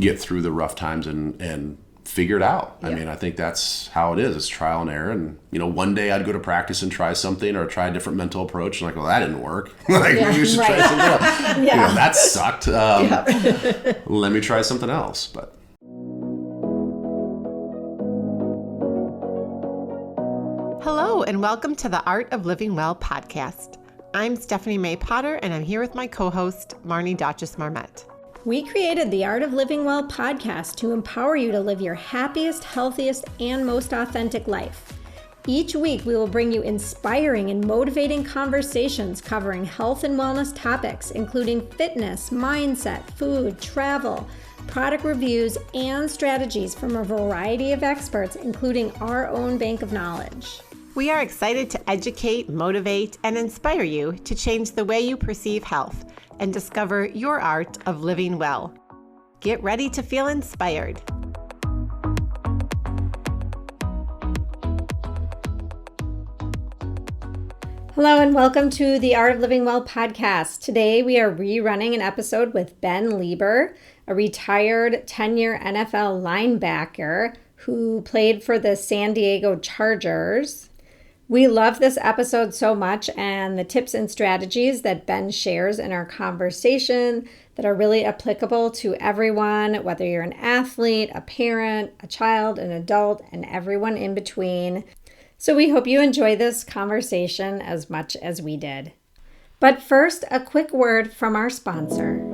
get through the rough times and figure it out. Yeah. I mean, I think that's how it is. It's trial and error. And, one day I'd go to practice and try something or try a different mental approach. And like, well, that didn't work. You should try something else. Yeah. That sucked. Let me try something else. But hello, and welcome to the Art of Living Well podcast. I'm Stephanie Mae Potter, and I'm here with my co-host, Marnie Dotches-Marmette. We created the Art of Living Well podcast to empower you to live your happiest, healthiest, and most authentic life. Each week, we will bring you inspiring and motivating conversations covering health and wellness topics, including fitness, mindset, food, travel, product reviews, and strategies from a variety of experts, including our own bank of knowledge. We are excited to educate, motivate, and inspire you to change the way you perceive health and discover your art of living well. Get ready to feel inspired. Hello and welcome to the Art of Living Well podcast. Today we are rerunning an episode with Ben Leber, a retired 10-year NFL linebacker who played for the San Diego Chargers. We love this episode so much and the tips and strategies that Ben shares in our conversation that are really applicable to everyone, whether you're an athlete, a parent, a child, an adult, and everyone in between. So we hope you enjoy this conversation as much as we did. But first, a quick word from our sponsor.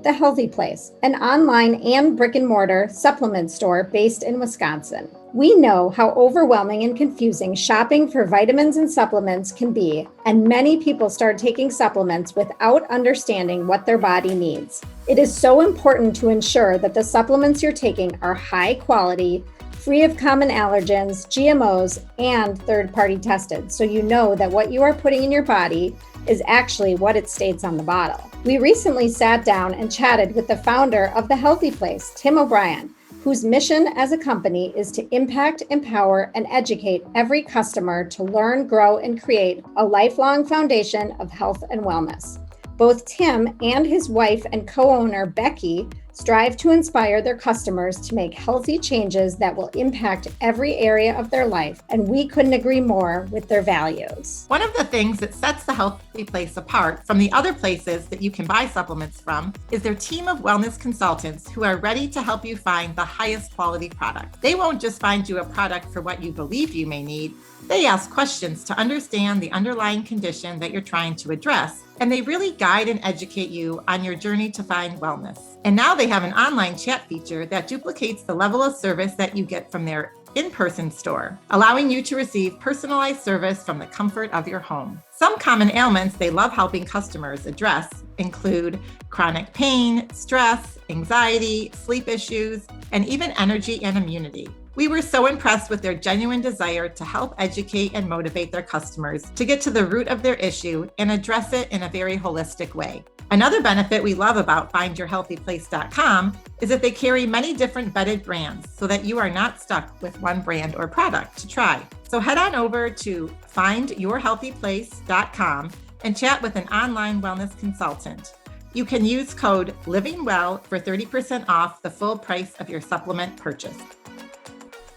The Healthy Place, an online and brick and mortar supplement store based in Wisconsin. We know how overwhelming and confusing shopping for vitamins and supplements can be, and many people start taking supplements without understanding what their body needs. It is so important to ensure that the supplements you're taking are high quality, free of common allergens, GMOs, and third-party tested, so you know that what you are putting in your body is actually what it states on the bottle. We recently sat down and chatted with the founder of The Healthy Place, Tim O'Brien, whose mission as a company is to impact, empower, and educate every customer to learn, grow, and create a lifelong foundation of health and wellness. Both Tim and his wife and co-owner, Becky, strive to inspire their customers to make healthy changes that will impact every area of their life, and we couldn't agree more with their values. One of the things that sets the Healthy Place apart from the other places that you can buy supplements from is their team of wellness consultants who are ready to help you find the highest quality product. They won't just find you a product for what you believe you may need. They ask questions to understand the underlying condition that you're trying to address, and they really guide and educate you on your journey to find wellness. And now they have an online chat feature that duplicates the level of service that you get from their in-person store, allowing you to receive personalized service from the comfort of your home. Some common ailments they love helping customers address include chronic pain, stress, anxiety, sleep issues, and even energy and immunity. We were so impressed with their genuine desire to help educate and motivate their customers to get to the root of their issue and address it in a very holistic way. Another benefit we love about findyourhealthyplace.com is that they carry many different vetted brands so that you are not stuck with one brand or product to try. So head on over to findyourhealthyplace.com and chat with an online wellness consultant. You can use code LIVINGWELL for 30% off the full price of your supplement purchase.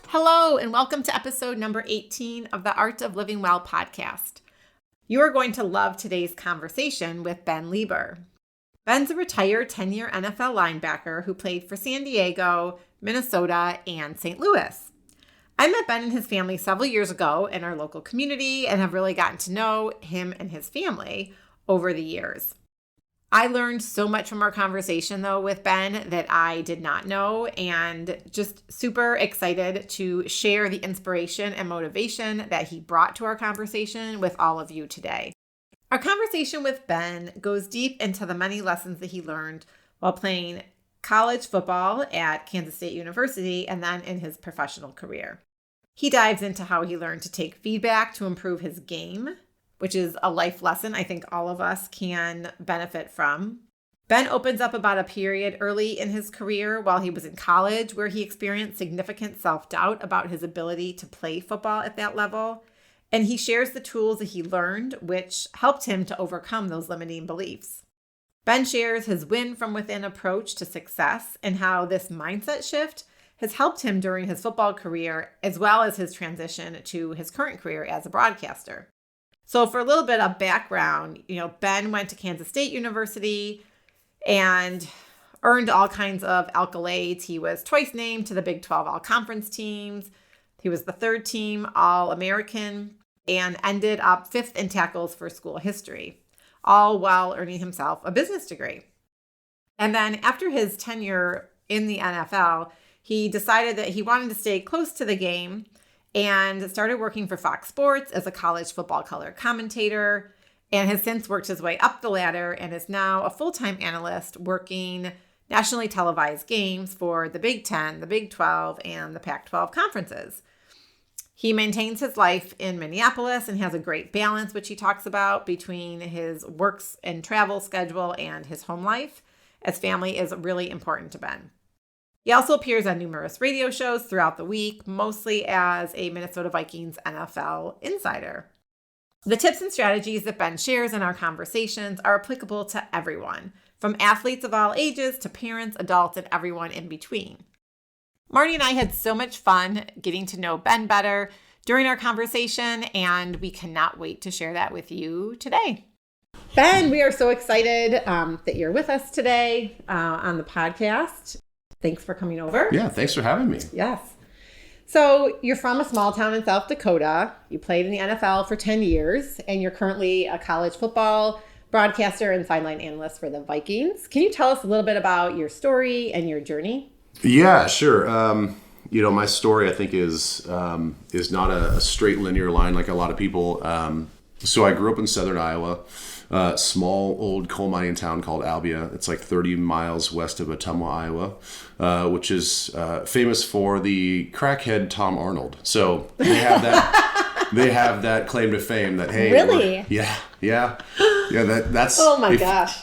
Hello, and welcome to episode number 18 of the Art of Living Well podcast. You are going to love today's conversation with Ben Leber. Ben's a retired 10-year NFL linebacker who played for San Diego, Minnesota, and St. Louis. I met Ben and his family several years ago in our local community and have really gotten to know him and his family over the years. I learned so much from our conversation, though, with Ben that I did not know, and just super excited to share the inspiration and motivation that he brought to our conversation with all of you today. Our conversation with Ben goes deep into the many lessons that he learned while playing college football at Kansas State University and then in his professional career. He dives into how he learned to take feedback to improve his game, which is a life lesson I think all of us can benefit from. Ben opens up about a period early in his career while he was in college where he experienced significant self-doubt about his ability to play football at that level. And he shares the tools that he learned, which helped him to overcome those limiting beliefs. Ben shares his win from within approach to success and how this mindset shift has helped him during his football career, as well as his transition to his current career as a broadcaster. So for a little bit of background, Ben went to Kansas State University and earned all kinds of accolades. He was twice named to the Big 12 All-Conference teams. He was the third team All-American and ended up fifth in tackles for school history, all while earning himself a business degree. And then after his tenure in the NFL, he decided that he wanted to stay close to the game and started working for Fox Sports as a college football color commentator, and has since worked his way up the ladder and is now a full-time analyst working nationally televised games for the Big 10, the Big 12, and the Pac-12 conferences. He maintains his life in Minneapolis and has a great balance, which he talks about, between his works and travel schedule and his home life, as family is really important to Ben. He also appears on numerous radio shows throughout the week, mostly as a Minnesota Vikings NFL insider. The tips and strategies that Ben shares in our conversations are applicable to everyone, from athletes of all ages to parents, adults, and everyone in between. Marty and I had so much fun getting to know Ben better during our conversation, and we cannot wait to share that with you today. Ben, we are so excited that you're with us today on the podcast. Thanks for coming over. Yeah, thanks for having me. Yes. So you're from a small town in South Dakota. You played in the NFL for 10 years, and you're currently a college football broadcaster and sideline analyst for the Vikings. Can you tell us a little bit about your story and your journey? Yeah, sure. My story, I think, is not a straight linear line like a lot of people. So I grew up in southern Iowa. Small old coal mining town called Albia. It's like 30 miles west of Ottumwa, Iowa, which is famous for the crackhead Tom Arnold. So they have that. They have that claim to fame that, hey, really? Yeah. That's. Oh my gosh.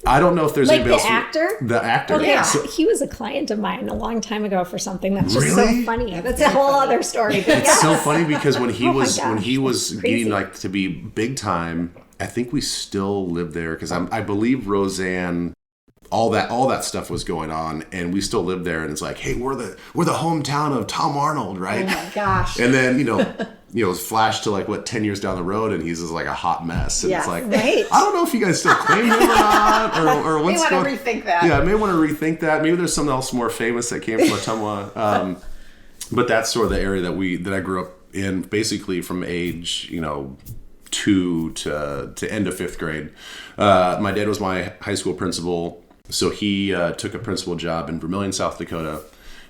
I don't know if there's like anybody else. The actor? The actor. Oh, yeah. So, he was a client of mine a long time ago for something that's just really? so funny. That's a whole other story. But it's so funny because when he was That's getting like to be big time, I think we still lived there because I believe Roseanne, all that stuff was going on, and we still lived there. And it's like, hey, we're the hometown of Tom Arnold, right? Oh my gosh! And then flash to 10 years down the road, and he's just like a hot mess. And it's like, right. I don't know if you guys still claim him or not, or what's going. May want to rethink that. Yeah, I may want to rethink that. Maybe there's something else more famous that came from Ottumwa. But that's sort of the area that I grew up in, basically from age 2 to end of 5th grade. My dad was my high school principal, so he took a principal job in Vermillion, South Dakota,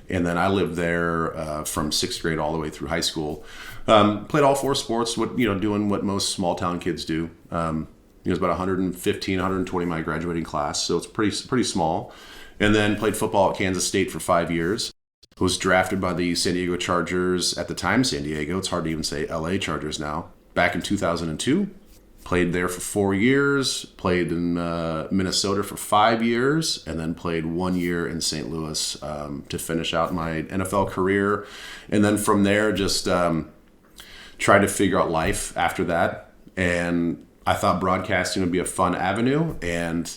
and then I lived there from 6th grade all the way through high school. Played all 4 sports, doing what most small town kids do. It was about 115, 120 my graduating class, so it's pretty small. And then played football at Kansas State for 5 years. Was drafted by the San Diego Chargers, at the time San Diego. It's hard to even say LA Chargers now. Back in 2002, played there for 4 years, played in Minnesota for 5 years, and then played 1 year in St. Louis to finish out my NFL career. And then from there, just tried to figure out life after that. And I thought broadcasting would be a fun avenue. And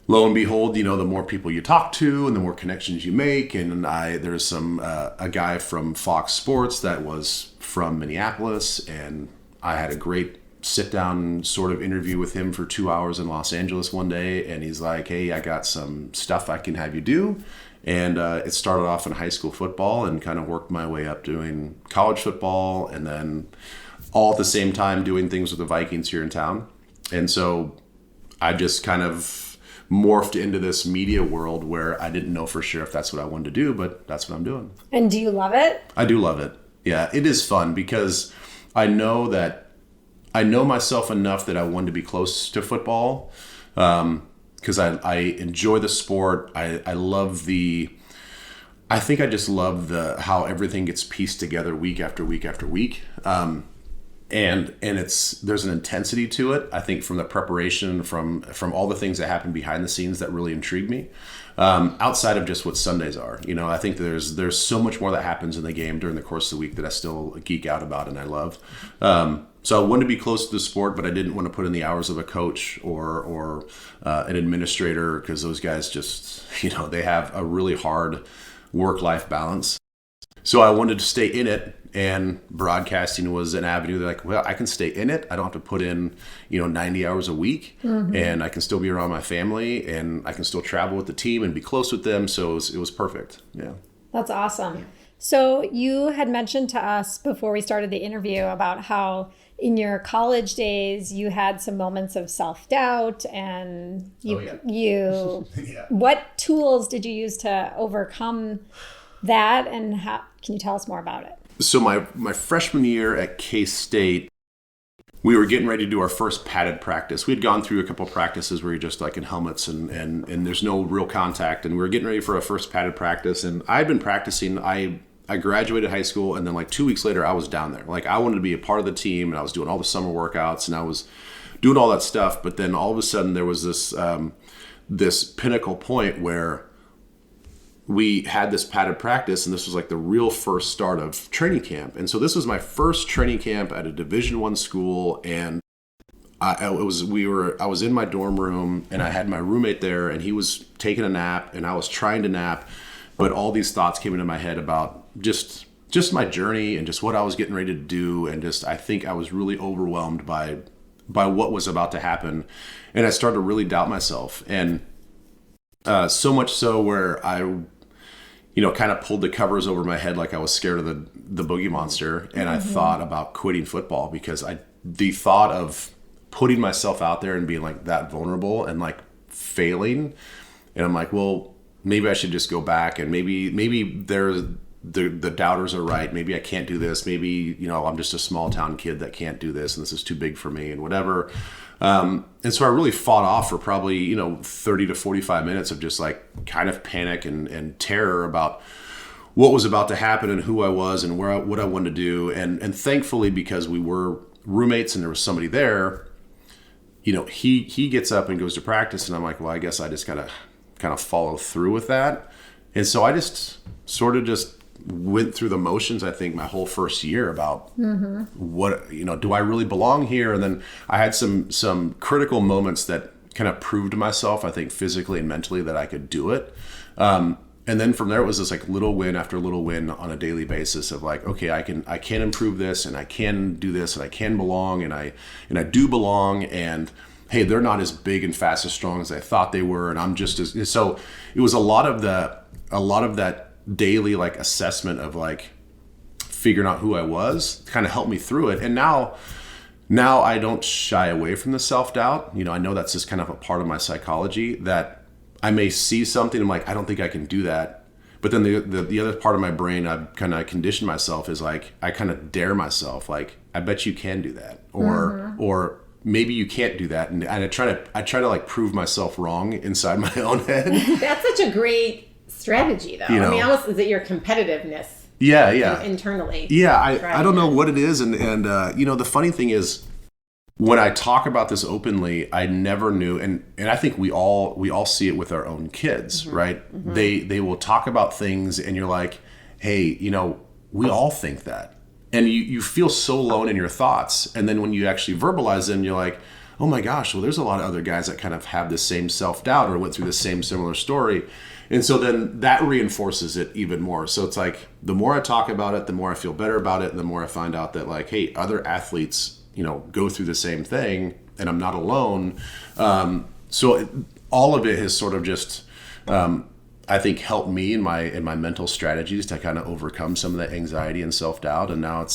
lo and behold, the more people you talk to and the more connections you make. And there's a guy from Fox Sports that was from Minneapolis, and I had a great sit-down sort of interview with him for 2 hours in Los Angeles one day, and he's like, hey, I got some stuff I can have you do. And it started off in high school football and kind of worked my way up doing college football, and then all at the same time doing things with the Vikings here in town. And so I just kind of morphed into this media world where I didn't know for sure if that's what I wanted to do, but that's what I'm doing. And do you love it? I do love it. Yeah, it is fun because I know myself enough that I want to be close to football because I enjoy the sport. I think I just love how everything gets pieced together week after week after week. And there's an intensity to it. I think from the preparation, from all the things that happen behind the scenes that really intrigue me, outside of just what Sundays are. I think there's so much more that happens in the game during the course of the week that I still geek out about and I love. So I wanted to be close to the sport, but I didn't want to put in the hours of a coach or an administrator, because those guys just, they have a really hard work-life balance. So I wanted to stay in it, and broadcasting was an avenue that, like, well, I can stay in it. I don't have to put in, 90 hours a week, and I can still be around my family, and I can still travel with the team and be close with them. So it was perfect. Yeah. That's awesome. Yeah. So you had mentioned to us before we started the interview about how in your college days you had some moments of self-doubt, and what tools did you use to overcome that, and how can you tell us more about it? So my freshman year at K-State, we were getting ready to do our first padded practice. We had gone through a couple of practices where you're just like in helmets and there's no real contact, and we were getting ready for our first padded practice. And I'd been practicing. I graduated high school, and then like 2 weeks later I was down there. Like, I wanted to be a part of the team, and I was doing all the summer workouts, and I was doing all that stuff. But then all of a sudden there was this pinnacle point where we had this padded practice, and this was like the real first start of training camp. And so this was my first training camp at a Division I school, and I was in my dorm room, and I had my roommate there, and he was taking a nap, and I was trying to nap, but all these thoughts came into my head about just my journey and just what I was getting ready to do, and just I think I was really overwhelmed by what was about to happen, and I started to really doubt myself, and so much so where I kind of pulled the covers over my head, like I was scared of the boogie monster. And I thought about quitting football, because the thought of putting myself out there and being like that vulnerable and like failing. And I'm like, well, maybe I should just go back, and maybe the doubters are right. Maybe I can't do this. Maybe, I'm just a small town kid that can't do this, and this is too big for me, and whatever. And so I really fought off for probably, 30 to 45 minutes of just like kind of panic and terror about what was about to happen and who I was and what I wanted to do. And thankfully, because we were roommates and there was somebody there, he gets up and goes to practice, and I'm like, well, I guess I just gotta kind of follow through with that. And so I just sort of just went through the motions, I think, my whole first year about what, do I really belong here? And then I had some critical moments that kind of proved myself, I think, physically and mentally, that I could do it. And then from there, it was this like little win after little win on a daily basis of like, okay, I can improve this, and I can do this, and I can belong, and I do belong, and hey, they're not as big and fast as strong as I thought they were, and I'm just as. So it was a lot of that daily like assessment of like figuring out who I was kind of helped me through it. And now I don't shy away from the self-doubt. I know that's just kind of a part of my psychology, that I may see something, I'm like, I don't think I can do that. But then the other part of my brain, I've kind of conditioned myself, is like, I kind of dare myself, like, I bet you can do that, or maybe you can't do that. And I try to like prove myself wrong inside my own head. That's such a great strategy, though. I mean, almost is it your competitiveness? Yeah. Internally. Yeah, I don't know what it is, and the funny thing is, when I talk about this openly, I never knew, and I think we all see it with our own kids, right? They will talk about things, and you're like, hey, we all think that, and you feel so alone in your thoughts, and then when you actually verbalize them, you're like, oh my gosh, well, there's a lot of other guys that kind of have the same self-doubt or went through the same similar story. And so then that reinforces it even more. So it's like, the more I talk about it, the more I feel better about it, and the more I find out that like, hey, other athletes, go through the same thing, and I'm not alone. So all of it has sort of just, I think, helped me in my mental strategies to kind of overcome some of that anxiety and self-doubt. And now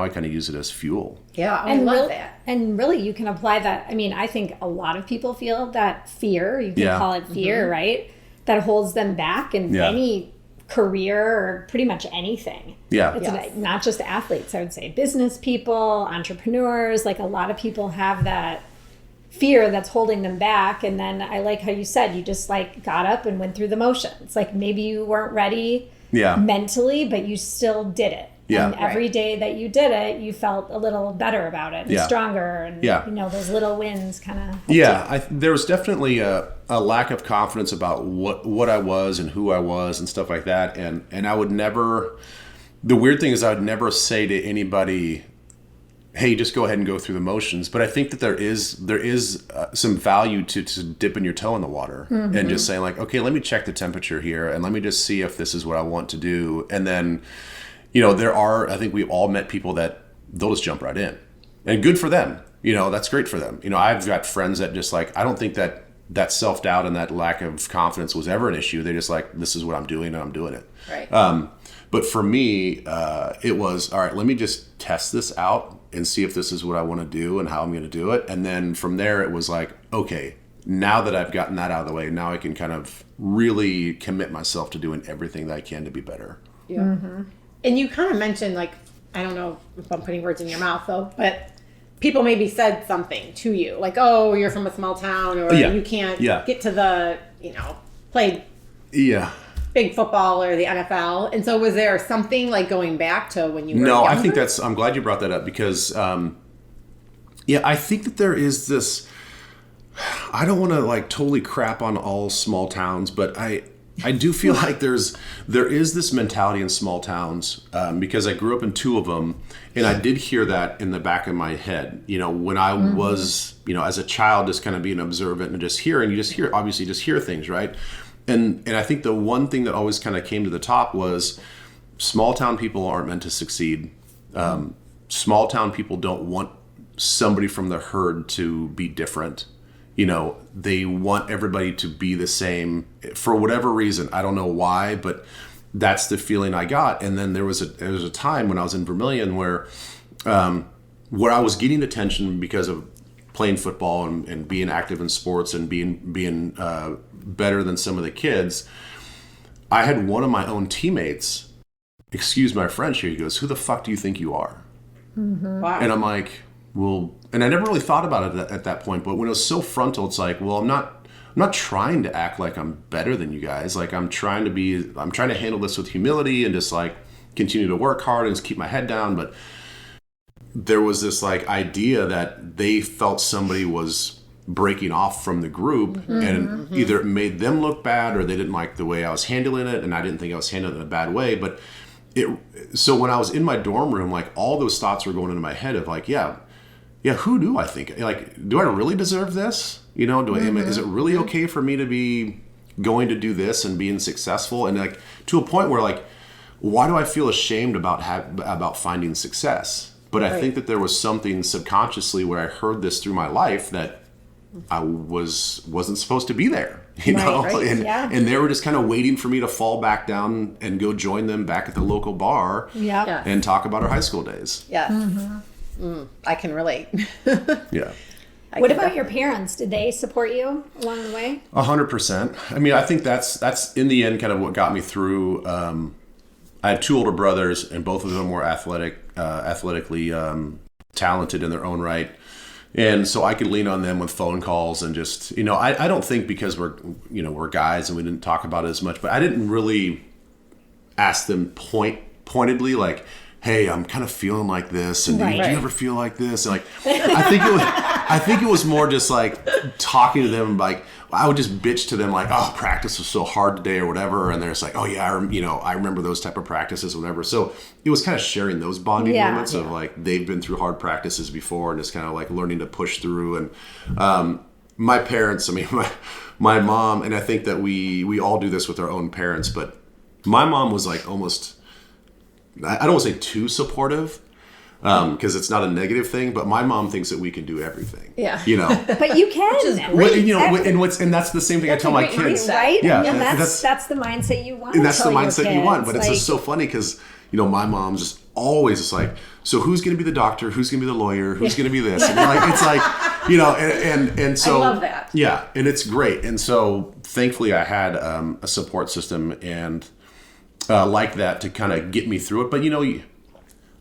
I kind of use it as fuel. Yeah, I love that. And really, you can apply that. I mean, I think a lot of people feel that fear, you can call it fear, right? That holds them back in any career or pretty much anything. Yeah. It's not just athletes, I would say. Business people, entrepreneurs, like a lot of people have that fear that's holding them back. And then I like how you said, you just like got up and went through the motions. Like maybe you weren't ready mentally, but you still did it. Yeah. And every day that you did it, you felt a little better about it and stronger. And, those little wins kind of. Yeah. There was definitely a lack of confidence about what I was and who I was and stuff like that. And I would never, the weird thing is I would never say to anybody, hey, just go ahead and go through the motions. But I think that there is some value to dipping your toe in the water and just saying like, okay, let me check the temperature here and let me just see if this is what I want to do. And then, I think we've all met people that they'll just jump right in, and good for them. That's great for them. I've got friends that just like, I don't think that self-doubt and that lack of confidence was ever an issue. They just like, this is what I'm doing and I'm doing it. Right. But for me, it was, all right, let me just test this out and see if this is what I want to do and how I'm going to do it. And then from there, it was like, okay, now that I've gotten that out of the way, now I can kind of really commit myself to doing everything that I can to be better. Yeah. Mm-hmm. And you kind of mentioned, like, I don't know if I'm putting words in your mouth though, but people maybe said something to you like, oh, you're from a small town, or you can't get to the, play big football or the NFL. And so was there something like going back to when you were younger? I think I'm glad you brought that up because, I think that there is this, I don't want to like totally crap on all small towns, but I do feel like there is this mentality in small towns because I grew up in two of them, and I did hear that in the back of my head. When I was, as a child, just kind of being observant and just hearing. You just hear things, right? And I think the one thing that always kind of came to the top was small town people aren't meant to succeed. Small town people don't want somebody from the herd to be different. They want everybody to be the same for whatever reason. I don't know why, but that's the feeling I got. And then there was a time when I was in Vermilion where I was getting attention because of playing football and being active in sports and being better than some of the kids. I had one of my own teammates, excuse my French here, he goes, "Who the fuck do you think you are?" Mm-hmm. Wow. And I'm like, well, and I never really thought about it at that point, but when it was so frontal, it's like, well, I'm not trying to act like I'm better than you guys. Like I'm trying to handle this with humility and just like continue to work hard and just keep my head down. But there was this like idea that they felt somebody was breaking off from the group, and either it made them look bad or they didn't like the way I was handling it, and I didn't think I was handling it in a bad way. But so when I was in my dorm room, like all those thoughts were going into my head of like, who do I think? Like, do I really deserve this? Is it really okay for me to be going to do this and being successful? And like to a point where like, why do I feel ashamed about finding success? But I think that there was something subconsciously where I heard this through my life that I wasn't supposed to be there, and they were just kind of waiting for me to fall back down and go join them back at the local bar and talk about our high school days. Yeah. I can relate. Yeah. What about your parents? Did they support you along the way? 100%. I mean, I think that's in the end kind of what got me through. I had two older brothers, and both of them were athletically talented in their own right. And so I could lean on them with phone calls and just, I don't think because we're guys and we didn't talk about it as much, but I didn't really ask them pointedly like, hey, I'm kind of feeling like this, and did you ever feel like this? And like, I think it was more just like talking to them. Like I would just bitch to them like, oh, practice was so hard today or whatever, and they're just like, oh yeah, I remember those type of practices or whatever. So it was kind of sharing those bonding moments of like they've been through hard practices before, and just kind of like learning to push through. And my parents, I mean, my mom, and I think that we all do this with our own parents, but my mom was like almost, I don't want to say too supportive, because it's not a negative thing, but my mom thinks that we can do everything. Yeah. But you can. And that's the same thing I tell my kids. Right? Yeah. And that's the mindset you want. And that's the mindset you want. But it's just so funny because, my mom's just always just like, so who's going to be the doctor? Who's going to be the lawyer? Who's going to be this? And it's like, and so. I love that. Yeah. And it's great. And so thankfully I had a support system and like that to kind of get me through it. But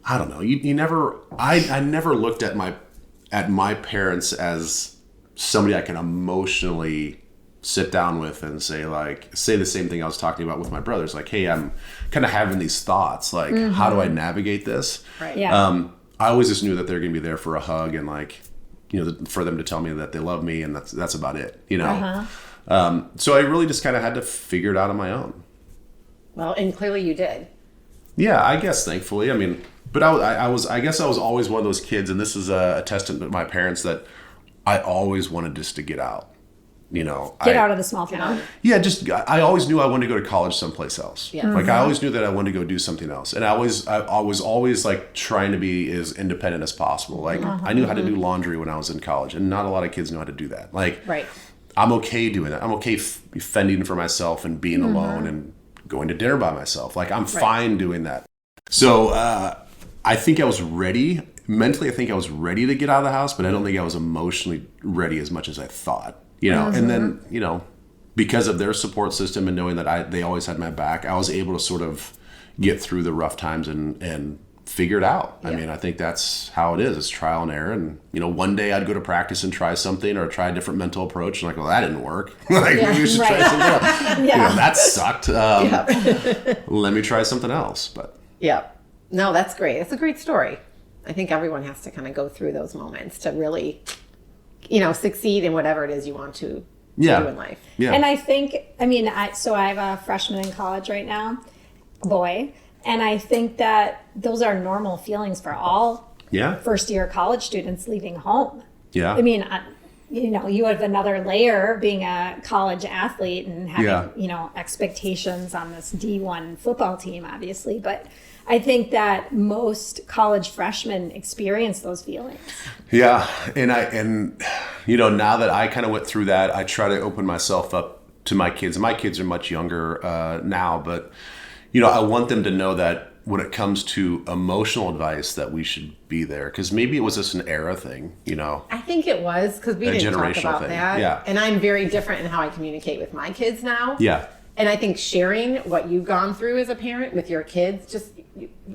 I don't know. You never. I never looked at my parents as somebody I can emotionally sit down with and say the same thing I was talking about with my brothers. Like, hey, I'm kind of having these thoughts. Like, how do I navigate this? Right. Yeah. I always just knew that they're going to be there for a hug and like, for them to tell me that they love me, and that's about it. So I really just kind of had to figure it out on my own. Well, and clearly you did. Yeah, I guess thankfully. I mean, But I guess I was always one of those kids, and this is a testament to my parents, that I always wanted just to get out. Get out of the small town. Yeah, I always knew I wanted to go to college someplace else. Yeah. Like I always knew that I wanted to go do something else, and I was always like trying to be as independent as possible. Like I knew how to do laundry when I was in college, and not a lot of kids know how to do that. Like Right. I'm okay doing that. I'm okay fending for myself and being alone and going to dinner by myself. Like I'm fine doing that. So I think I was ready. Mentally, I think I was ready to get out of the house, but I don't think I was emotionally ready as much as I thought. And then, because of their support system and knowing that they always had my back, I was able to sort of get through the rough times and figure it out. Yeah. I mean, I think that's how it is. It's trial and error. And, one day I'd go to practice and try something or try a different mental approach. And like, well, that didn't work. Maybe you should try something else. That sucked. Let me try something else. But yeah. No, that's great. It's a great story. I think everyone has to kind of go through those moments to really, succeed in whatever it is you want to do in life. Yeah. And I think, I have a freshman in college right now, a boy, and I think that those are normal feelings for all first year college students leaving home. Yeah. You have another layer being a college athlete and having, expectations on this D1 football team, obviously, but I think that most college freshmen experience those feelings. Yeah. And now that I kind of went through that, I try to open myself up to my kids. My kids are much younger now, but, I want them to know that when it comes to emotional advice that we should be there. Because maybe it was just an era thing, I think it was because we didn't talk about that. Yeah. And I'm very different in how I communicate with my kids now. Yeah. And I think sharing what you've gone through as a parent with your kids just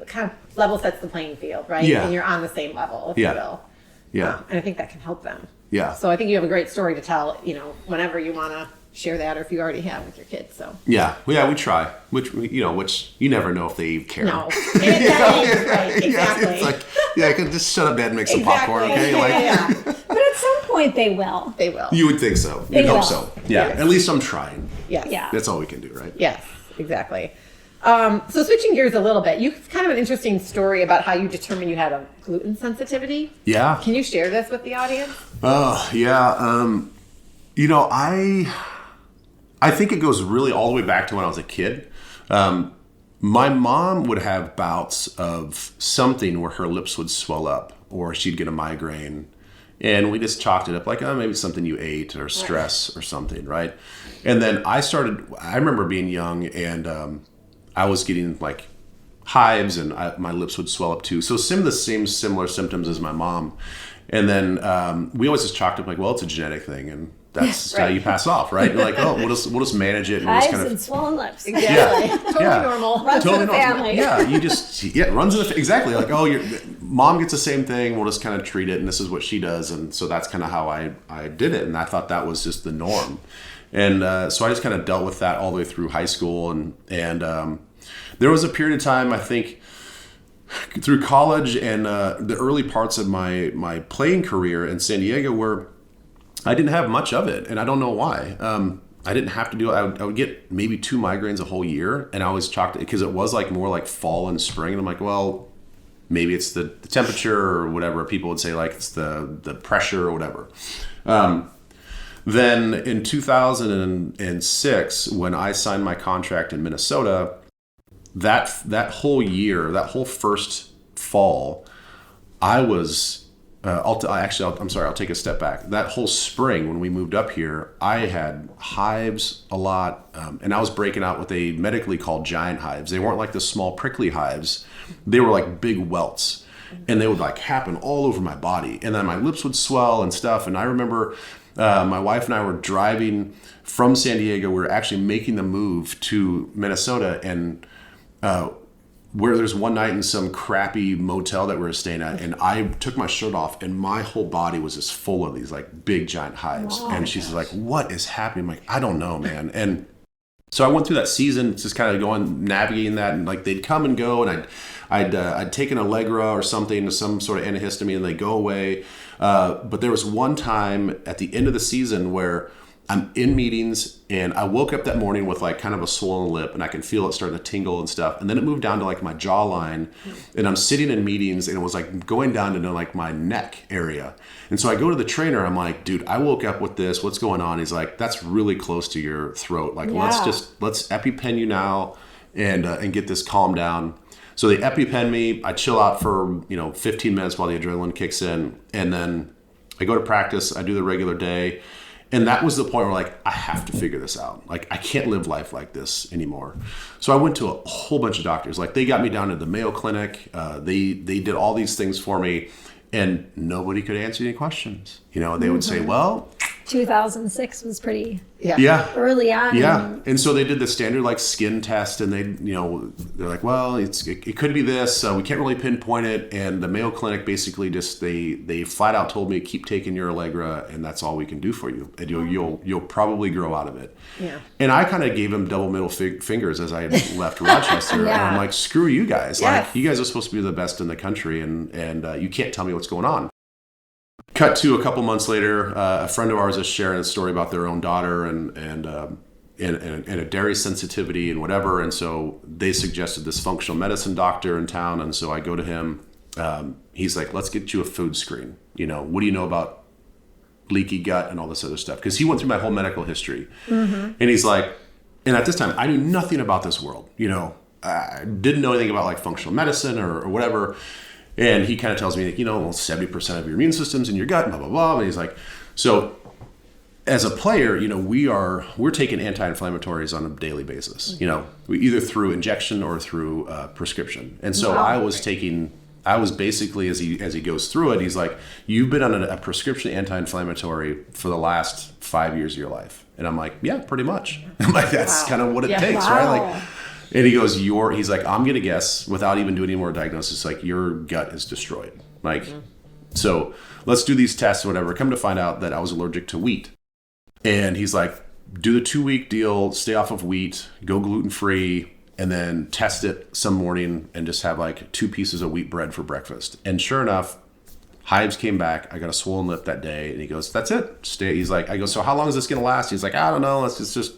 kind of level sets the playing field, right? Yeah. And you're on the same level, if you will. Yeah. And I think that can help them. Yeah. So I think you have a great story to tell, whenever you want to share that, or if you already have with your kids. So yeah, we try. Which you never know if they care. No. Right. Exactly. Yeah, it's like, I can just shut up, Dad, and make some popcorn, okay? But at some point they will. They will. You would think so. You'd hope so. Yeah. Yes. At least I'm trying. Yes. Yeah. That's all we can do, right? Yes. Exactly. So switching gears a little bit, you have kind of an interesting story about how you determined you had a gluten sensitivity. Yeah. Can you share this with the audience? Yeah. I think it goes really all the way back to when I was a kid. My mom would have bouts of something where her lips would swell up or she'd get a migraine. And we just chalked it up like, maybe something you ate or stress or something, right? And then I remember being young and I was getting like hives and my lips would swell up too. So some of the same similar symptoms as my mom. And then we always just chalked up like, well, it's a genetic thing and that's how you pass off, right? You're like, we'll just manage it. And Hives we'll just and swollen lips. Exactly. Totally normal. Runs in the family. Yeah, it runs in the exactly like, your mom gets the same thing. We'll just kind of treat it, and this is what she does, and so that's kind of how I did it, and I thought that was just the norm, and so I just kind of dealt with that all the way through high school, and there was a period of time I think through college and the early parts of my playing career in San Diego where I didn't have much of it, and I don't know why. I didn't have to do it. I would get maybe 2 migraines a whole year, and I always chalked it because it was like more like fall and spring. And I'm like, well, maybe it's the temperature or whatever. People would say like it's the pressure or whatever. Then in 2006, when I signed my contract in Minnesota, that whole year, that whole first fall, I was. I'll take a step back. That whole spring when we moved up here, I had hives a lot, and I was breaking out what they medically called giant hives. They weren't like the small prickly hives. They were like big welts, and they would like happen all over my body. And then my lips would swell and stuff. And I remember my wife and I were driving from San Diego. We were actually making the move to Minnesota, and where there's one night in some crappy motel that we were staying at, and I took my shirt off and my whole body was just full of these like big giant hives. And she's like, what is happening? I'm like, I don't know, man. And so I went through that season just kind of navigating that, and like they'd come and go, and I'd take an Allegra or something, some sort of antihistamine, and they go away. But there was one time at the end of the season where I'm in meetings, and I woke up that morning with like kind of a swollen lip, and I can feel it starting to tingle and stuff. And then it moved down to like my jawline, and I'm sitting in meetings, and it was like going down to like my neck area. And so I go to the trainer. I'm like, dude, I woke up with this. What's going on? He's like, that's really close to your throat. Like, let's EpiPen you now, and get this calmed down. So they EpiPen me. I chill out for 15 minutes while the adrenaline kicks in, and then I go to practice. I do the regular day. And that was the point where like, I have to figure this out. Like, I can't live life like this anymore. So I went to a whole bunch of doctors. Like, they got me down to the Mayo Clinic. They did all these things for me, and nobody could answer any questions. They would say, well, 2006 was pretty early on. Yeah. And so they did the standard like skin test, and they're like, well, it could be this. We can't really pinpoint it. And the Mayo Clinic basically just, they flat out told me, keep taking your Allegra, and that's all we can do for you. And you'll probably grow out of it. Yeah. And I kind of gave him double middle fingers as I left Rochester. And I'm like, screw you guys. Yes. Like, you guys are supposed to be the best in the country, and you can't tell me what's going on. Cut to a couple months later, a friend of ours is sharing a story about their own daughter and a dairy sensitivity and whatever. And so they suggested this functional medicine doctor in town. And so I go to him. He's like, let's get you a food screen. What do you know about leaky gut and all this other stuff? Because he went through my whole medical history. Mm-hmm. And he's like, and at this time, I knew nothing about this world. I didn't know anything about like functional medicine or whatever. And he kind of tells me, 70% of your immune system's in your gut, blah, blah, blah. And he's like, so as a player, we're taking anti-inflammatories on a daily basis, we either through injection or through prescription. And so I was basically, as he goes through it, he's like, you've been on a prescription anti-inflammatory for the last 5 years of your life. And I'm like, yeah, pretty much. I'm like, that's kind of what it takes, right? Like, and he goes, he's like, I'm going to guess without even doing any more diagnosis, like your gut is destroyed. Like, so let's do these tests or whatever. Come to find out that I was allergic to wheat. And he's like, do the 2-week deal, stay off of wheat, go gluten-free, and then test it some morning and just have like 2 pieces of wheat bread for breakfast. And sure enough, hives came back. I got a swollen lip that day. And he goes, that's it. Stay. He's like, I go, so how long is this going to last? He's like, I don't know. Let's just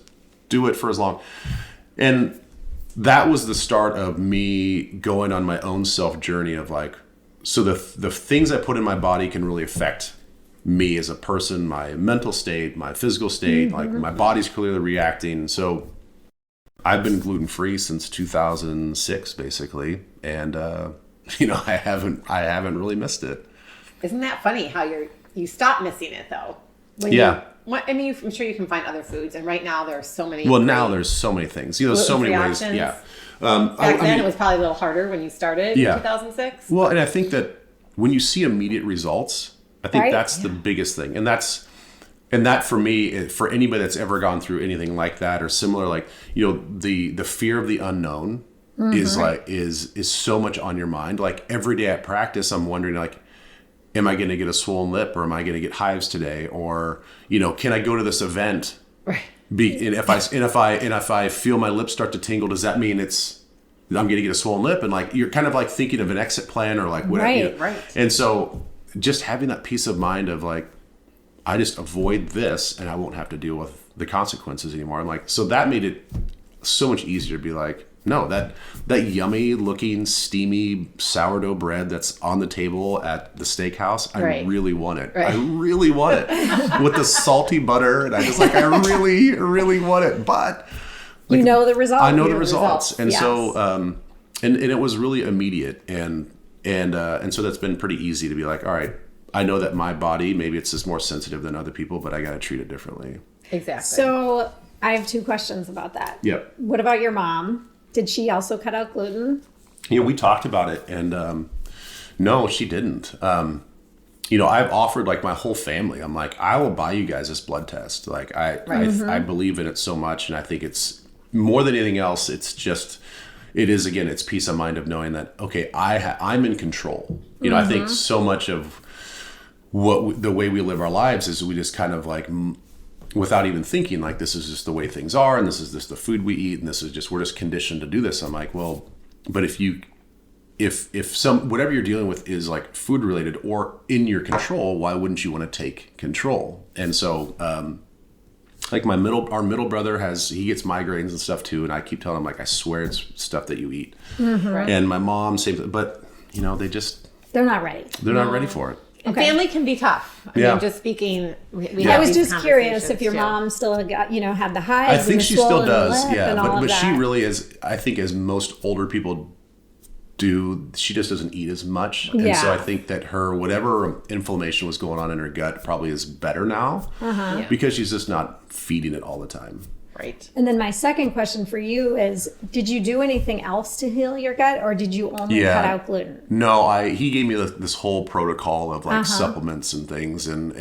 do it for as long. And that was the start of me going on my own self journey of like, so the things I put in my body can really affect me as a person, my mental state, my physical state, like my body's clearly reacting. So I've been gluten-free since 2006, basically. And, I haven't really missed it. Isn't that funny how you stop missing it though? I'm sure you can find other foods, and right now there are so many. Well, now there's so many things. There's so many ways. Options. Yeah. Back then, it was probably a little harder when you started in 2006. Well, and I think that when you see immediate results, I think that's the biggest thing, and that for me, for anybody that's ever gone through anything like that or similar, like the fear of the unknown is so much on your mind. Like every day at practice, I'm wondering like, am I going to get a swollen lip, or am I going to get hives today? Or, can I go to this event? Right. And if I feel my lips start to tingle, does that mean I'm going to get a swollen lip? And like, you're kind of like thinking of an exit plan or like whatever. Right. And so just having that peace of mind of like, I just avoid this and I won't have to deal with the consequences anymore. I'm like, so that made it so much easier to be like, no, that yummy looking steamy sourdough bread that's on the table at the steakhouse, I really want it. I really want it with the salty butter, and I just like, I really, really want it. But like, the results. I know the results, and so and it was really immediate, and so that's been pretty easy to be like, all right, I know that my body, maybe it's just more sensitive than other people, but I got to treat it differently. Exactly. So I have 2 questions about that. Yep. What about your mom? Did she also cut out gluten? We talked about it, and no, she didn't. I've offered like my whole family. I'm like, I will buy you guys this blood test. Like I believe in it so much, and I think it's more than anything else. It's peace of mind of knowing that okay, I'm in control. I think so much of the way we live our lives is we just kind of like, without even thinking, like this is just the way things are, and this is just the food we eat, and we're just conditioned to do this. I'm like, well, but if whatever you're dealing with is like food related or in your control, why wouldn't you want to take control? And so Like our middle brother he gets migraines and stuff too, and I keep telling him, like, I swear it's stuff that you eat. Right. And my mom, same thing, but they're not ready. They're not ready for it. And family can be tough. I mean, just speaking, I was just curious if your mom still got, had the hives. I think she still does, but that. she really is. I think as most older people do, she just doesn't eat as much, and so I think that her whatever inflammation was going on in her gut probably is better now because she's just not feeding it all the time. Right. And then my second question for you is, did you do anything else to heal your gut, or did you only cut out gluten? No, he gave me this whole protocol of like supplements and things, and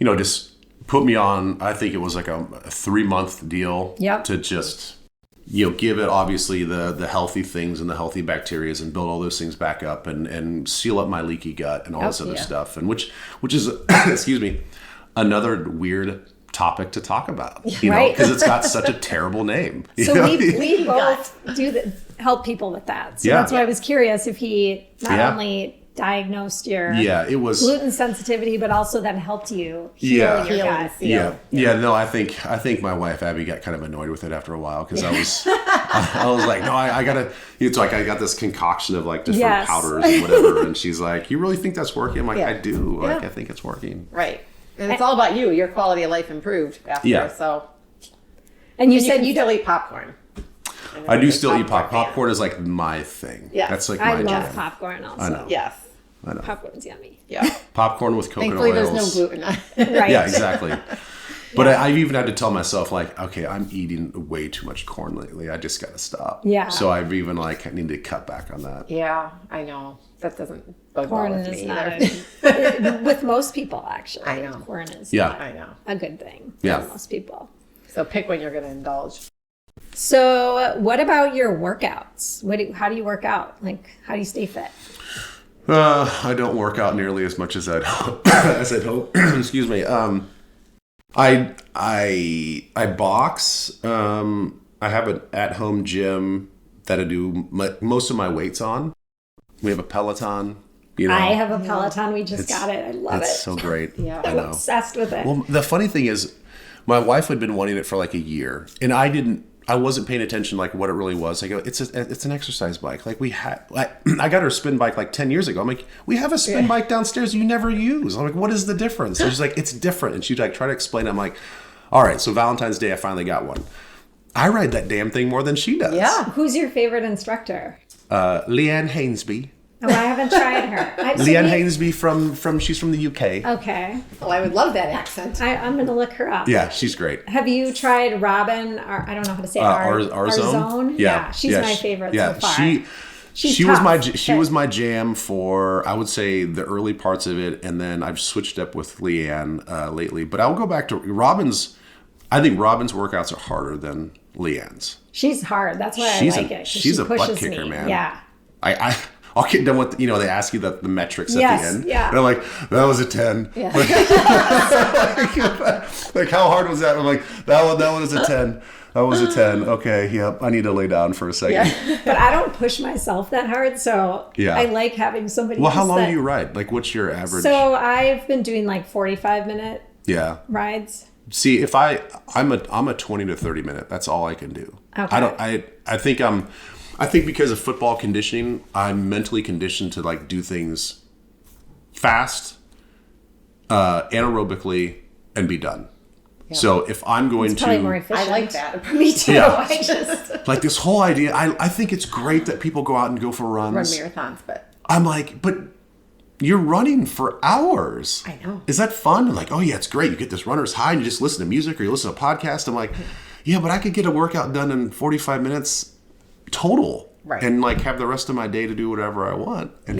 just put me on. I think it was like a 3-month deal to just give it obviously the healthy things and the healthy bacteria and build all those things back up and seal up my leaky gut and all this other stuff, and which is excuse me, another weird topic to talk about, because it's got such a terrible name. So we both help people with that. So that's why I was curious if he not only diagnosed your it was gluten sensitivity, but also then helped you heal your gut. No, I think my wife Abby got kind of annoyed with it after a while, because I was like, no, I gotta. It's like I got this concoction of like different powders and whatever, and she's like, you really think that's working? I'm like, I do. Like I think it's working. Right. And it's all about you. Your quality of life improved after. So. And you said you still eat popcorn. I do still eat popcorn. Popcorn is like my thing. Yeah. That's like my jam. I love popcorn also. I know. Yes. I know. Popcorn's yummy. Yeah. Popcorn with coconut Thankfully, oils. there's no gluten. Right. Yeah, exactly. But I've even had to tell myself, like, okay, I'm eating way too much corn lately. I just got to stop. Yeah. So I've even I need to cut back on that. Yeah, I know. That doesn't bug corn with is me not either. with most people, actually. I know. Corn is I know. a good thing for most people. So pick when you're going to indulge. So what about your workouts? How do you work out? Like, how do you stay fit? I don't work out nearly as much as I'd hope. Excuse me. I box. I have an at-home gym that I do most of my weights on. We have a Peloton. I have a Peloton. We just got it. I love it. It's so great. I'm obsessed with it. Well, the funny thing is, my wife had been wanting it for like a year, and I wasn't paying attention like what it really was. I go, it's an exercise bike. Like I got her spin bike like 10 years ago. I'm like, we have a spin bike downstairs you never use. I'm like, what is the difference? And she's like, it's different. And she'd like try to explain. I'm like, all right. So Valentine's Day, I finally got one. I ride that damn thing more than she does. Yeah. Who's your favorite instructor? Leanne Hainsby. Oh, I haven't tried her. Leanne Hainsby she's from the UK. Okay. Well, I would love that accent. I'm going to look her up. Yeah, she's great. Have you tried Robin? Or I don't know how to say it. Arzone? Yeah, she's my favorite so far. She was my jam for, I would say, the early parts of it, and then I've switched up with Leanne lately. But I'll go back to Robin's. I think Robin's workouts are harder than Leanne's. She's hard. That's why I like it. She's a butt kicker, man. Yeah. I'll get done with, they ask you the metrics at the end. Yeah. And I'm like, that was a 10. Yeah. Like, how hard was that? I'm like, that one was a 10. That was a 10. Okay, yep. I need to lay down for a second. Yeah. But I don't push myself that hard, so I like having somebody else. Well, how long do you ride? Like, what's your average? So I've been doing like 45-minute rides. See, if I'm a 20 to 30 minute. That's all I can do. Okay. I think because of football conditioning, I'm mentally conditioned to like do things fast, anaerobically, and be done. Yeah. So if I'm going it's probably more efficient. I like that. Me too. Yeah. I just like this whole idea. I think it's great that people go out and go for runs. Run marathons, but I'm like, but you're running for hours. I know. Is that fun? I'm like, oh yeah, it's great. You get this runner's high and you just listen to music or you listen to a podcast. I'm like, yeah, but I could get a workout done in 45 minutes total. Right. And like have the rest of my day to do whatever I want and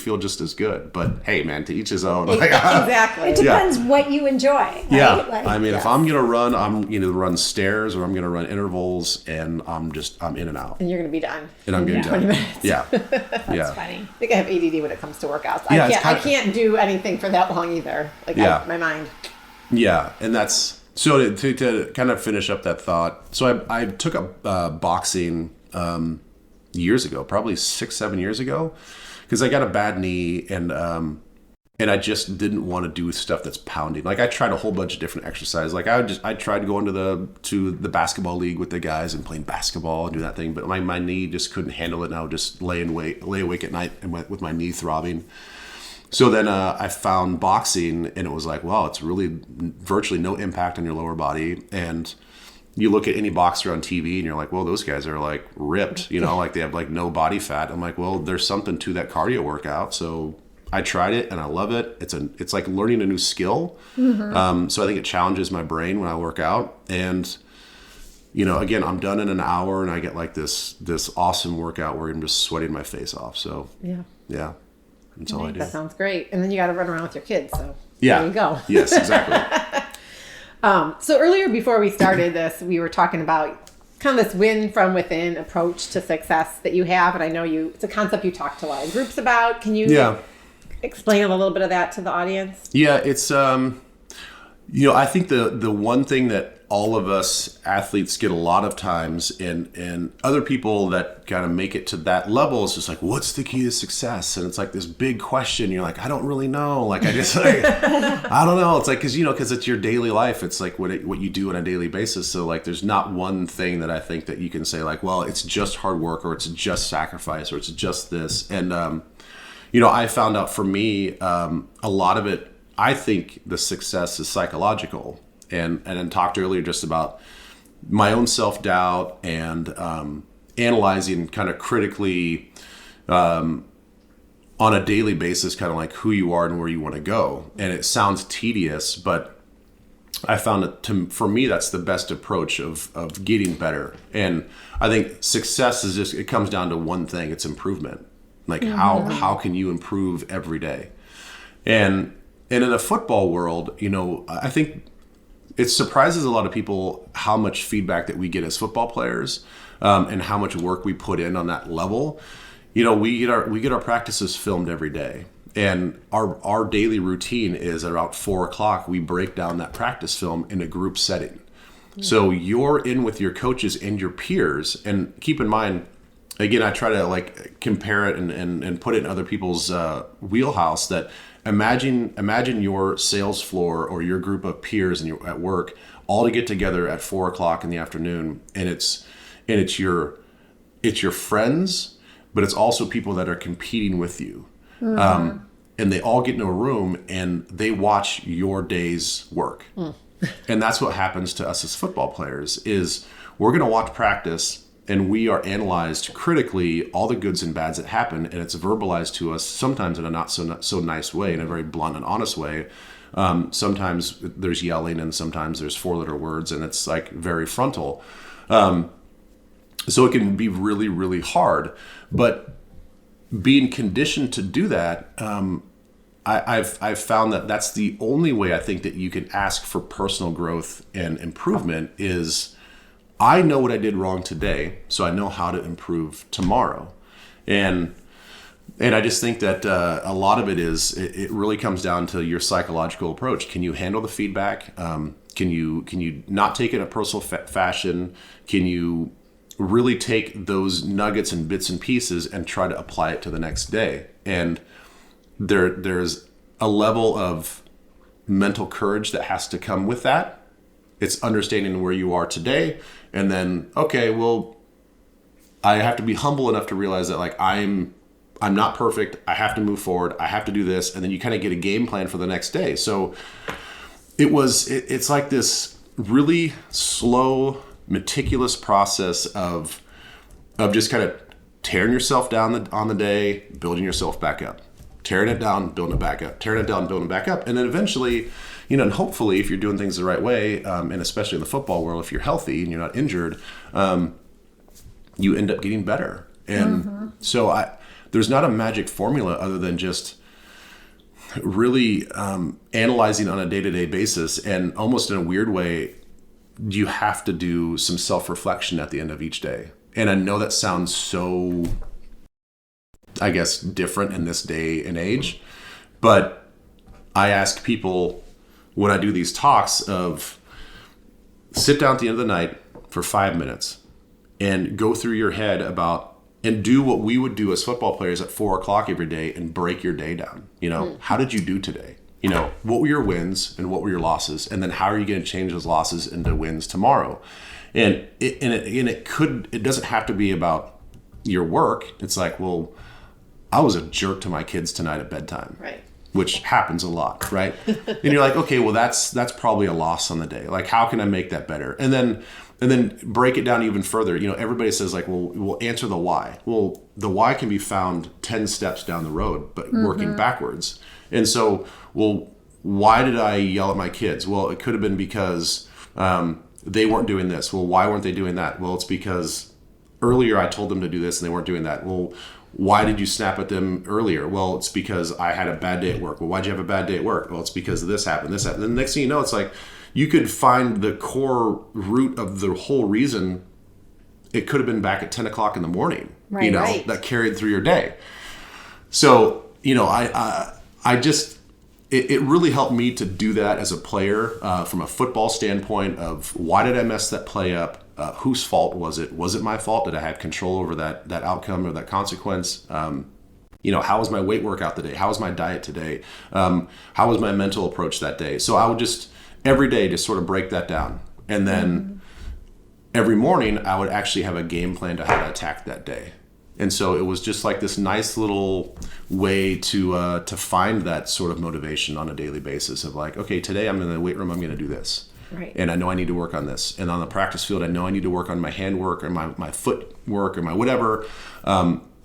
feel just as good. But hey, man, to each his own. Exactly. It depends what you enjoy. Right? Yeah. Like, I mean, if I'm gonna run, I'm gonna run stairs or I'm gonna run intervals, and I'm in and out. And you're gonna be done. And I'm getting done. 20 minutes. Yeah. That's funny. I think I have ADD when it comes to workouts. Yeah, I can't do anything for that long either. Like my mind. Yeah, and that's so to kind of finish up that thought. So I took up boxing. Years ago, probably 6-7 years ago, because I got a bad knee, and And I just didn't want to do stuff that's pounding. Like I tried a whole bunch of different exercises. Like I tried going to the basketball league with the guys and playing basketball and do that thing. But my knee just couldn't handle it. And I would just lay awake at night and with my knee throbbing. So then I found boxing, and it was like, wow, it's really virtually no impact on your lower body. And you look at any boxer on TV and you're like, well, those guys are like ripped, like they have like no body fat. I'm like, well, there's something to that cardio workout. So I tried it and I love it. It's like learning a new skill. Mm-hmm. So I think it challenges my brain when I work out. And, again, I'm done in an hour and I get like this awesome workout where I'm just sweating my face off. So yeah. That's all I do. That sounds great. And then you got to run around with your kids. So there you go. Yes, exactly. So earlier before we started this, we were talking about kind of this win from within approach to success that you have. And I know it's a concept you talk to a lot of groups about. Can you explain a little bit of that to the audience? Yeah, it's, I think the one thing that all of us athletes get a lot of times and other people that kind of make it to that level is just like, what's the key to success? And it's like this big question. You're like, I don't really know. Like, I just like, I don't know. It's like, cause it's your daily life. It's like what you do on a daily basis. So like, there's not one thing that I think that you can say like, well, it's just hard work or it's just sacrifice or it's just this. And, I found out for me, a lot of it, I think the success is psychological. And then talked earlier just about my own self-doubt and analyzing kind of critically on a daily basis, kind of like who you are and where you want to go. And it sounds tedious, but I found it for me, that's the best approach of getting better. And I think success is it comes down to one thing. It's improvement. Like how can you improve every day? And in the football world, I think it surprises a lot of people how much feedback that we get as football players, and how much work we put in on that level. We get our practices filmed every day, and our daily routine is at about 4:00. We break down that practice film in a group setting. So you're in with your coaches and your peers, and keep in mind, again, I try to like compare it and put it in other people's wheelhouse that. Imagine your sales floor or your group of peers and you're at work all to get together at 4:00 in the afternoon, and it's your friends, but it's also people that are competing with you, and they all get in a room and they watch your day's work, and that's what happens to us as football players. Is we're going to watch practice. And we are analyzed critically, all the goods and bads that happen, and it's verbalized to us sometimes in a not so nice way, in a very blunt and honest way. Sometimes there's yelling, and sometimes there's 4-letter words, and it's like very frontal. So it can be really, really hard. But being conditioned to do that, I've found that that's the only way I think that you can ask for personal growth and improvement is. I know what I did wrong today, so I know how to improve tomorrow. And I just think that a lot of it really comes down to your psychological approach. Can you handle the feedback? Can you not take it in a personal fashion? Can you really take those nuggets and bits and pieces and try to apply it to the next day? And there's a level of mental courage that has to come with that. It's understanding where you are today, and then, okay, well, I have to be humble enough to realize that like I'm not perfect. I have to move forward. I have to do this, and then you kind of get a game plan for the next day. So it's like this really slow, meticulous process of just kind of tearing yourself down on the day, building yourself back up, tearing it down, building it back up, tearing it down, building it back up, and then eventually. And hopefully if you're doing things the right way, and especially in the football world, if you're healthy and you're not injured, you end up getting better. And so there's not a magic formula other than just really analyzing on a day-to-day basis. And almost in a weird way, you have to do some self-reflection at the end of each day. And I know that sounds so, I guess, different in this day and age, but I ask people when I do these talks of sit down at the end of the night for 5 minutes and go through your head about and do what we would do as football players at 4:00 every day and break your day down. How did you do today? What were your wins and what were your losses? And then how are you going to change those losses into wins tomorrow? And it doesn't have to be about your work. It's like, well, I was a jerk to my kids tonight at bedtime. Right. Which happens a lot, right? And you're like, okay, well, that's probably a loss on the day. Like, how can I make that better? And then break it down even further. Everybody says like, well, we'll answer the why. Well, the why can be found 10 steps down the road, but working backwards. And so, well, why did I yell at my kids? Well, it could have been because they weren't doing this. Well, why weren't they doing that? Well, it's because earlier I told them to do this and they weren't doing that. Well, why did you snap at them earlier? Well, it's because I had a bad day at work. Well, why'd you have a bad day at work? Well, it's because this happened. And the next thing you know, it's like you could find the core root of the whole reason. It could have been back at 10 o'clock in the morning, Right. that carried through your day. So, it really helped me to do that as a player from a football standpoint of why did I mess that play up? Whose fault was it? Was it my fault? Did I have control over that outcome or that consequence? How was my weight workout today? How was my diet today? How was my mental approach that day? So I would just every day just sort of break that down. And then every morning I would actually have a game plan to how to attack that day. And so it was just like this nice little way to find that sort of motivation on a daily basis of like, okay, today I'm in the weight room, I'm going to do this. Right. And I know I need to work on this. And on the practice field, I know I need to work on my hand work or my foot work or my whatever.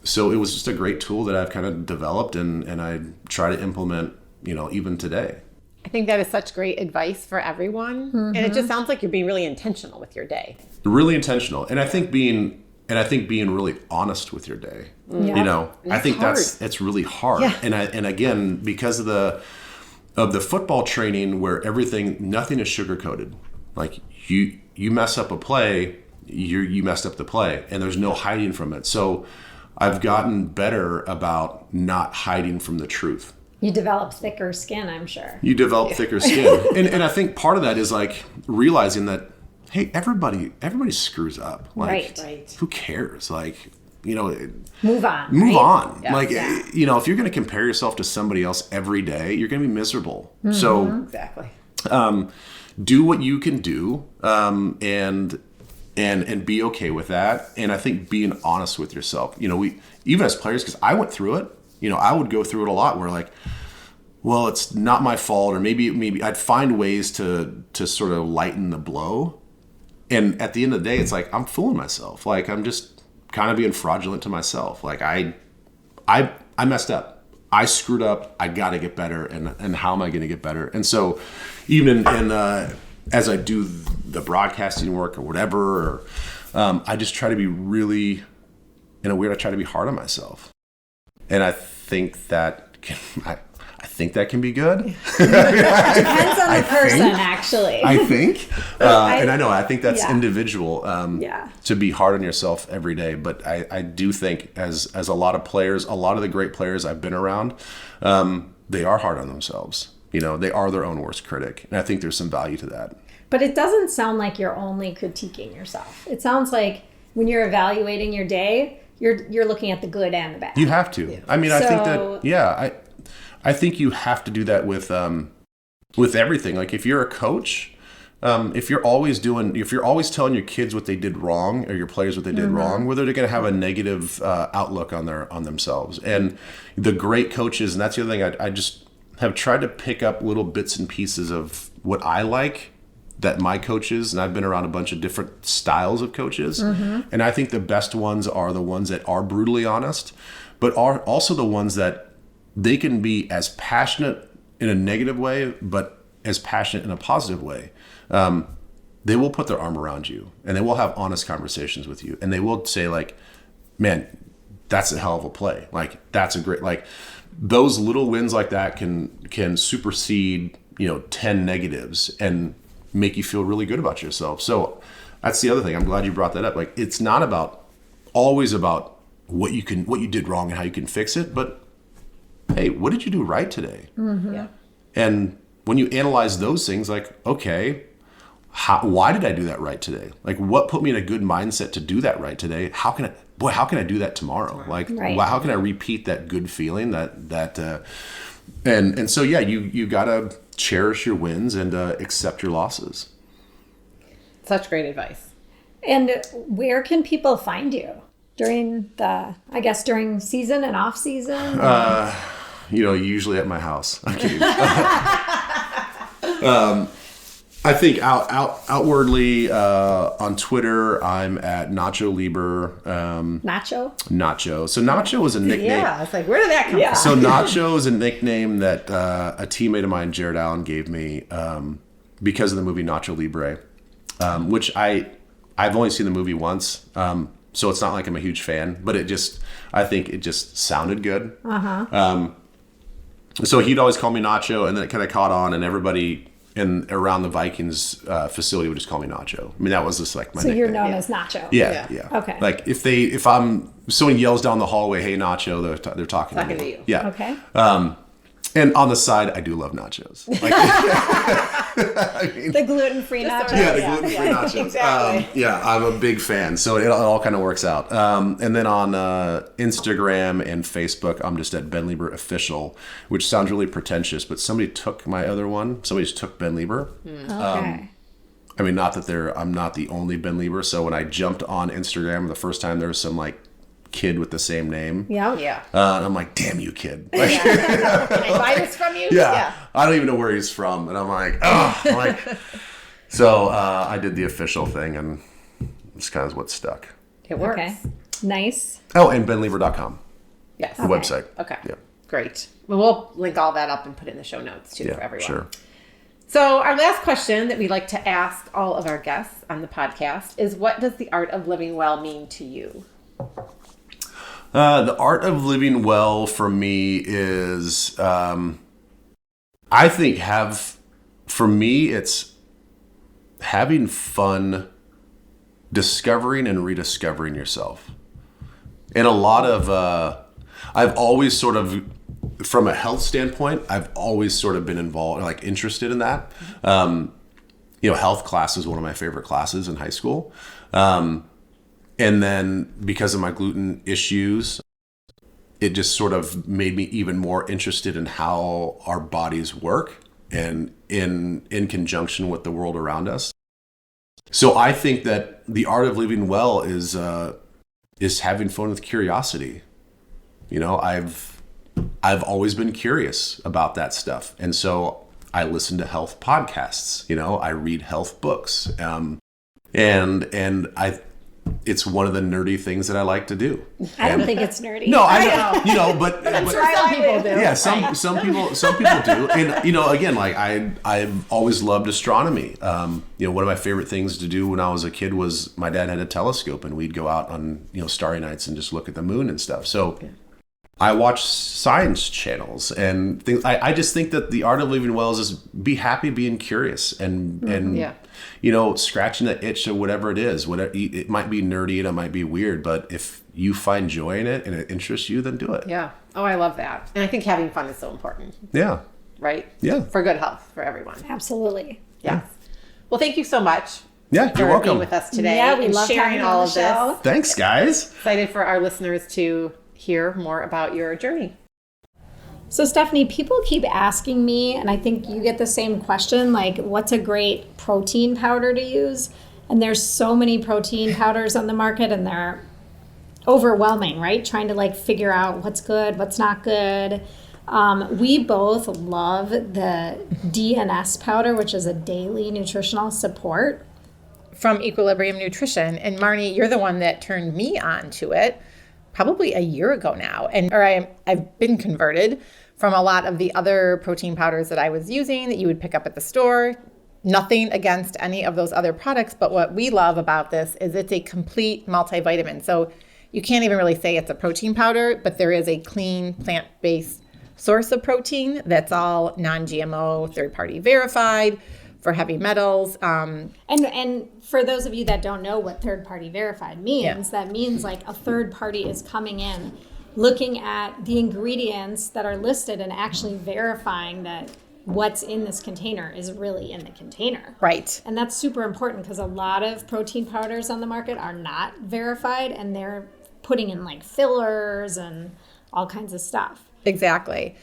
So it was just a great tool that I've kind of developed and I try to implement, even today. I think that is such great advice for everyone. And it just sounds like you're being really intentional with your day. Really intentional. And I think being really honest with your day. Yeah. I think hard. it's really hard. Yeah. And again, because of the football training where nothing is sugar-coated. Like you mess up a play, you messed up the play, and there's no hiding from it. So I've gotten better about not hiding from the truth. You develop thicker skin, I'm sure. You develop thicker skin. And I think part of that is like realizing that, hey, everybody screws up. Like, Right. who cares? Like, Move on. Move right? on. Yeah. Like, if you're going to compare yourself to somebody else every day, you're going to be miserable. So Exactly. do what you can do and be okay with that. And I think being honest with yourself, we, even as players, because I went through it, I would go through it a lot where like, well, it's not my fault, or maybe I'd find ways to sort of lighten the blow. And at the end of the day, it's like, I'm fooling myself. Like, I'm just kind of being fraudulent to myself. Like I messed up. I screwed up. I got to get better. And how am I going to get better? And so even in as I do the broadcasting work or whatever, I just try to be really, I try to be hard on myself. And I think that can be good. Depends on the person, actually. I think. I think that's Yeah. individual to be hard on yourself every day. But I do think as a lot of players, a lot of the great players I've been around, they are hard on themselves. They are their own worst critic. And I think there's some value to that. But it doesn't sound like you're only critiquing yourself. It sounds like when you're evaluating your day, you're looking at the good and the bad. You have to. Yeah. I mean, I think So- that, I think you have to do that with everything. Like if you're a coach, if you're always telling your kids what they did wrong or your players what they did wrong, whether they're going to have a negative outlook on themselves. And the great coaches, and that's the other thing, I just have tried to pick up little bits and pieces of what I like that my coaches, and I've been around a bunch of different styles of coaches, and I think the best ones are the ones that are brutally honest, but are also the ones that they can be as passionate in a negative way, but as passionate in a positive way. They will put their arm around you and they will have honest conversations with you. And they will say like, man, that's a hell of a play. Like, that's a great, like those little wins like that can supersede, 10 negatives and make you feel really good about yourself. So that's the other thing. I'm glad you brought that up. Like, it's not always about what you did wrong and how you can fix it, but hey, what did you do right today? Yeah. And when you analyze those things, like, okay, why did I do that right today? Like, what put me in a good mindset to do that right today? How can I do that tomorrow? Like, how can I repeat that good feeling and so, yeah, you gotta cherish your wins and accept your losses. Such great advice. And where can people find you during season and off season? Usually at my house. I'm kidding. I think outwardly on Twitter, I'm at Nacho Liber. Nacho. So Nacho is a nickname. Yeah, it's like, where did that come from? So Nacho is a nickname that a teammate of mine, Jared Allen, gave me because of the movie Nacho Libre, which I've only seen the movie once. So it's not like I'm a huge fan, but I think it just sounded good. So he'd always call me Nacho, and then it kind of caught on, and everybody around the Vikings facility would just call me Nacho. I mean, that was just like my nickname. So you're known as Nacho. Yeah. Okay. Like if someone yells down the hallway, "Hey, Nacho," they're talking to you. Yeah. Okay. And on the side, I do love nachos. Like, the gluten-free nachos. Yeah, the gluten-free nachos. Exactly. I'm a big fan. So it all kind of works out. And then on Instagram and Facebook, I'm just at Ben Leber Official, which sounds really pretentious, but somebody took my other one. Somebody just took Ben Leber. Okay. I mean, not that I'm not the only Ben Leber. So when I jumped on Instagram the first time, there was some like kid with the same name. Yeah. And I'm like, damn you, kid. Like, Can I buy this from you? Yeah. I don't even know where he's from. And I'm like, oh. So I did the official thing, and it's kind of what stuck. It works. Okay. Nice. Oh, and benleber.com. Yes. The website. Okay. Yeah. Great. Well, we'll link all that up and put it in the show notes, too, for everyone. Sure. So our last question that we like to ask all of our guests on the podcast is, what does the art of living well mean to you? The art of living well for me is, I think for me, it's having fun discovering and rediscovering yourself. And a lot of, I've always sort of, from a health standpoint, I've always sort of been involved, like interested in that. Health class is one of my favorite classes in high school. And then because of my gluten issues, it just sort of made me even more interested in how our bodies work and in conjunction with the world around us. So I think that the art of living well is having fun with curiosity. I've always been curious about that stuff. And so I listen to health podcasts, I read health books. It's one of the nerdy things that I like to do. I don't think it's nerdy. No, I know, but Some people do. Yeah, some people do. And again, like I've always loved astronomy. One of my favorite things to do when I was a kid was my dad had a telescope, and we'd go out on starry nights and just look at the moon and stuff. So I watch science channels and things. I just think that the art of living well is just be happy, being curious, and scratching the itch of whatever it is. Whatever it might be nerdy and it might be weird, but if you find joy in it and it interests you, then do it. Yeah. Oh, I love that. And I think having fun is so important. Yeah. Right? Yeah. For good health for everyone. Absolutely. Yes. Well, thank you so much. Yeah, you're welcome. Being with us today. Yeah, we and love sharing all of this. Thanks, guys. Excited for our listeners to hear more about your journey. So Stephanie, people keep asking me, and I think you get the same question, like, what's a great protein powder to use? And there's so many protein powders on the market, and they're overwhelming, right? Trying to figure out what's good, what's not good. We both love the DNS powder, which is a daily nutritional support. From Equilibrium Nutrition. And Marnie, you're the one that turned me on to it probably a year ago now. I've been converted from a lot of the other protein powders that I was using that you would pick up at the store. Nothing against any of those other products, but what we love about this is it's a complete multivitamin. So you can't even really say it's a protein powder, but there is a clean plant-based source of protein that's all non-GMO, third-party verified for heavy metals. And for those of you that don't know what third-party verified means, that means like a third party is coming in, looking at the ingredients that are listed and actually verifying that what's in this container is really in the container. Right. And that's super important because a lot of protein powders on the market are not verified, and they're putting in like fillers and all kinds of stuff. Exactly.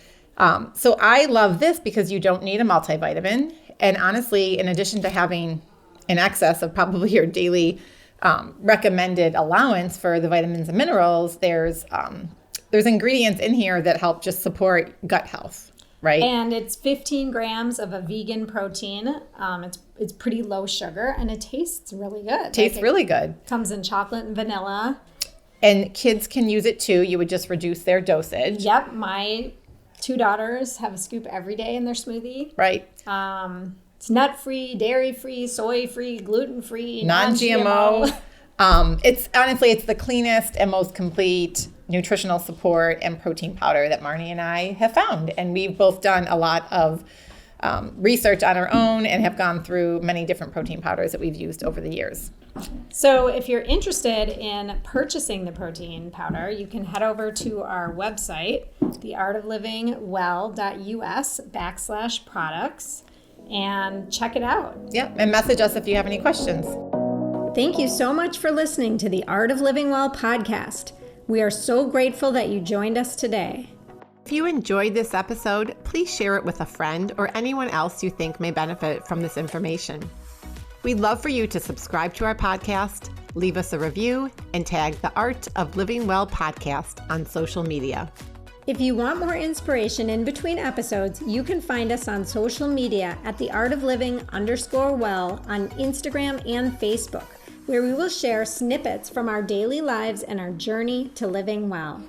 So I love this because you don't need a multivitamin. And honestly, in addition to having an excess of probably your daily recommended allowance for the vitamins and minerals, there's ingredients in here that help just support gut health, right? And it's 15 grams of a vegan protein. It's pretty low sugar, and it tastes really good. Tastes really good. Comes in chocolate and vanilla. And kids can use it too. You would just reduce their dosage. Yep, my 2 daughters have a scoop every day in their smoothie. Right. It's nut-free, dairy-free, soy-free, gluten-free, non-GMO. It's the cleanest and most complete nutritional support and protein powder that Marnie and I have found. And we've both done a lot of research on our own and have gone through many different protein powders that we've used over the years. So if you're interested in purchasing the protein powder, you can head over to our website, theartoflivingwell.us/products, and check it out. Yep, and message us if you have any questions. Thank you so much for listening to the Art of Living Well podcast. We are so grateful that you joined us today. If you enjoyed this episode, please share it with a friend or anyone else you think may benefit from this information. We'd love for you to subscribe to our podcast, leave us a review, and tag the Art of Living Well podcast on social media. If you want more inspiration in between episodes, you can find us on social media at theartofliving_well on Instagram and Facebook, where we will share snippets from our daily lives and our journey to living well.